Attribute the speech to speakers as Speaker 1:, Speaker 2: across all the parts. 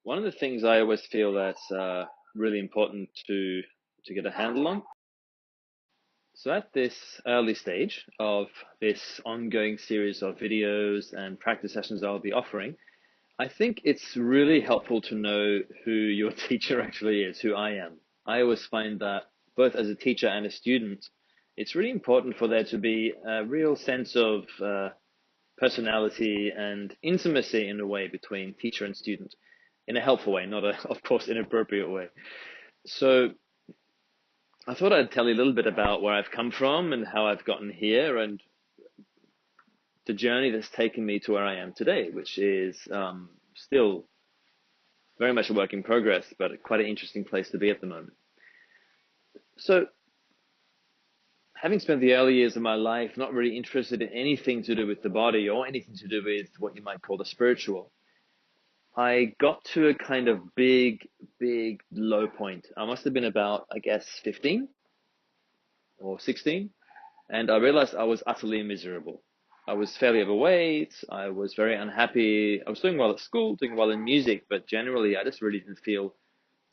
Speaker 1: One of the things I always feel that's really important to get a handle on. So at this early stage of this ongoing series of videos and practice sessions I'll be offering, I think it's really helpful to know who your teacher actually is, who I am. I always find that both as a teacher and a student, it's really important for there to be a real sense of personality and intimacy in a way between teacher and student in a helpful way, not a, of course, inappropriate way. So I thought I'd tell you a little bit about where I've come from and how I've gotten here and the journey that's taken me to where I am today, which is still very much a work in progress, but quite an interesting place to be at the moment. So having spent the early years of my life not really interested in anything to do with the body or anything to do with what you might call the spiritual, I got to a kind of big low point. I must have been about, I guess, 15 or 16. And I realized I was utterly miserable. I was fairly overweight. I was very unhappy. I was doing well at school, doing well in music, but generally I just really didn't feel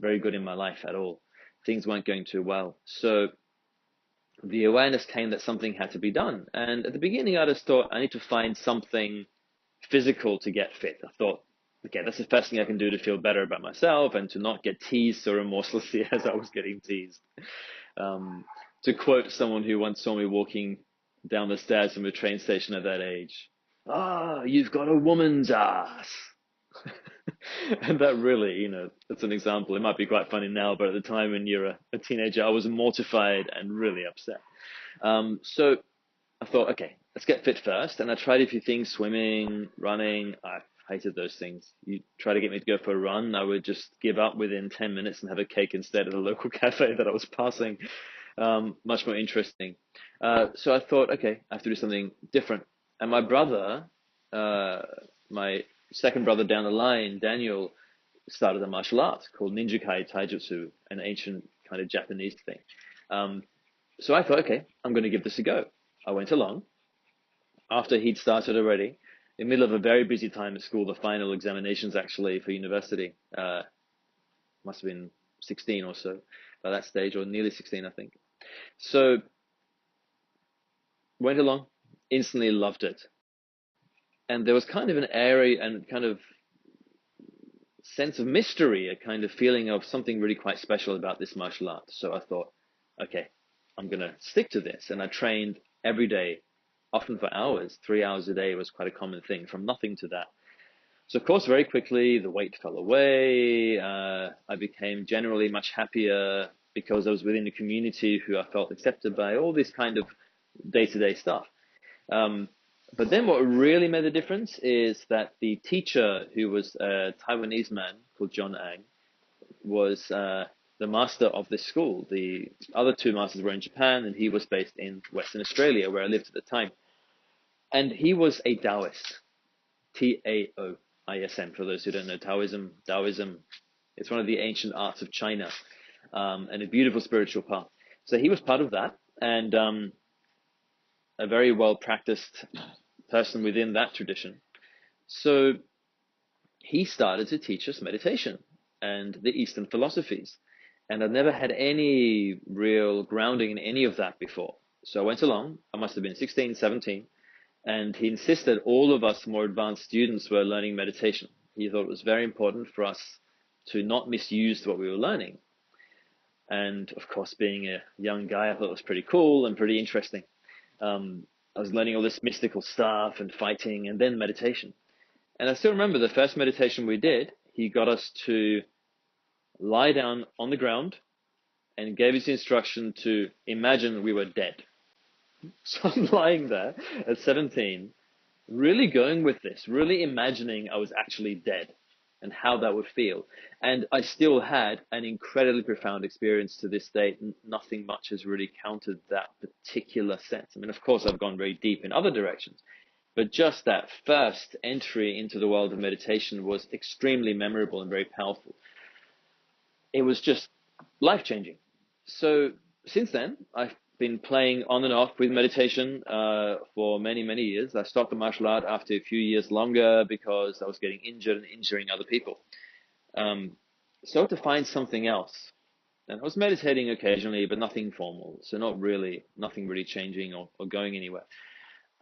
Speaker 1: very good in my life at all. Things weren't going too well. So the awareness came that something had to be done. And at the beginning, I just thought I need to find something physical to get fit. I thought, okay, that's the first thing I can do to feel better about myself and to not get teased so remorselessly as I was getting teased. To quote someone who once saw me walking down the stairs from a train station at that age, you've got a woman's ass. And that really, that's an example. It might be quite funny now, but at the time when you're a teenager, I was mortified and really upset. So I thought, okay, let's get fit first. And I tried a few things, swimming, running. I hated those things. You try to get me to go for a run, I would just give up within 10 minutes and have a cake instead at a local cafe that I was passing. Much more interesting. So I thought, okay, I have to do something different. And my brother, my second brother down the line, Daniel, started a martial art called Ninja-kai Taijutsu, an ancient kind of Japanese thing. So I thought, okay, I'm going to give this a go. I went along after he'd started already, in the middle of a very busy time at school, the final examinations actually for university. Must have been 16 or so by that stage, or nearly 16, I think. So went along, instantly loved it. And there was kind of an airy and kind of sense of mystery, a kind of feeling of something really quite special about this martial art. So I thought, okay, I'm going to stick to this. And I trained every day, often for hours. 3 hours a day was quite a common thing, from nothing to that. So of course, very quickly, the weight fell away. I became generally much happier because I was within a community who I felt accepted by, all this kind of day-to-day stuff. But then what really made a difference is that the teacher, who was a Taiwanese man called John Ang, was the master of this school. The other two masters were in Japan, and he was based in Western Australia, where I lived at the time. And he was a Taoist, Taoism, for those who don't know Taoism. Taoism, it's one of the ancient arts of China, and a beautiful spiritual path. So he was part of that, and a very well-practiced person within that tradition. So he started to teach us meditation and the Eastern philosophies. And I'd never had any real grounding in any of that before. So I went along, I must have been 16, 17, and he insisted all of us more advanced students were learning meditation. He thought it was very important for us to not misuse what we were learning. And of course, being a young guy, I thought it was pretty cool and pretty interesting. I was learning all this mystical stuff and fighting and then meditation. And I still remember the first meditation we did, he got us to lie down on the ground and gave us the instruction to imagine we were dead. So I'm lying there at 17, really going with this, really imagining I was actually dead and how that would feel. And I still had an incredibly profound experience to this day. Nothing much has really countered that particular sense. I mean, of course, I've gone very deep in other directions, but just that first entry into the world of meditation was extremely memorable and very powerful. It was just life-changing. So since then, I've been playing on and off with meditation for many years. I stopped the martial art after a few years longer because I was getting injured and injuring other people. Um, so to find something else. And I was meditating occasionally, but nothing formal. So nothing really changing or going anywhere.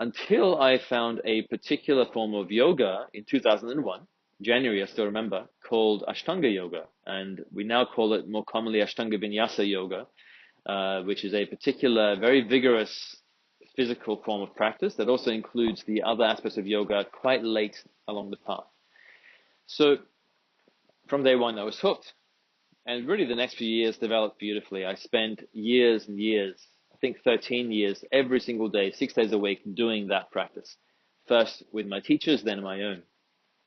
Speaker 1: Until I found a particular form of yoga in 2001, January, I still remember, called Ashtanga Yoga. And we now call it more commonly Ashtanga Vinyasa Yoga, which is a particular, very vigorous physical form of practice that also includes the other aspects of yoga quite late along the path. So from day one, I was hooked. And really, the next few years developed beautifully. I spent years and years, I think 13 years, every single day, 6 days a week, doing that practice. First with my teachers, then my own,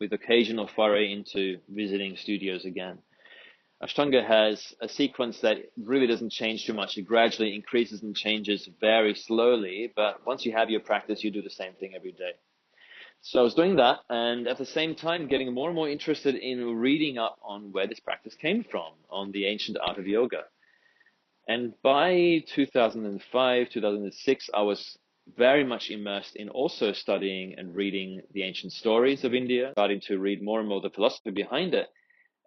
Speaker 1: with occasional foray into visiting studios again. Ashtanga has a sequence that really doesn't change too much. It gradually increases and changes very slowly, but once you have your practice, you do the same thing every day. So I was doing that, and at the same time getting more and more interested in reading up on where this practice came from, on the ancient art of yoga. And by 2005, 2006, I was very much immersed in also studying and reading the ancient stories of India, starting to read more and more the philosophy behind it.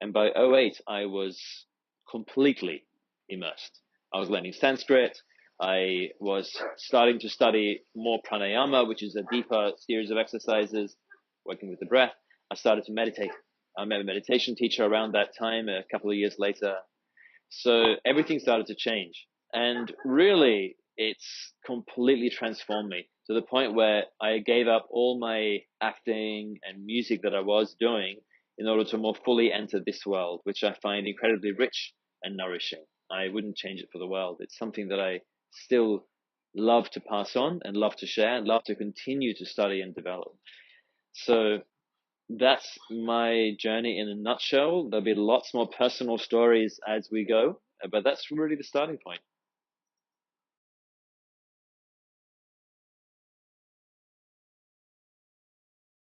Speaker 1: And by '08, I was completely immersed. I was learning Sanskrit. I was starting to study more pranayama, which is a deeper series of exercises, working with the breath. I started to meditate. I met a meditation teacher around that time, a couple of years later. So everything started to change. And really, it's completely transformed me to the point where I gave up all my acting and music that I was doing in order to more fully enter this world, which I find incredibly rich and nourishing. I wouldn't change it for the world. It's something that I still love to pass on and love to share and love to continue to study and develop. So that's my journey in a nutshell. There'll be lots more personal stories as we go, but that's really the starting point.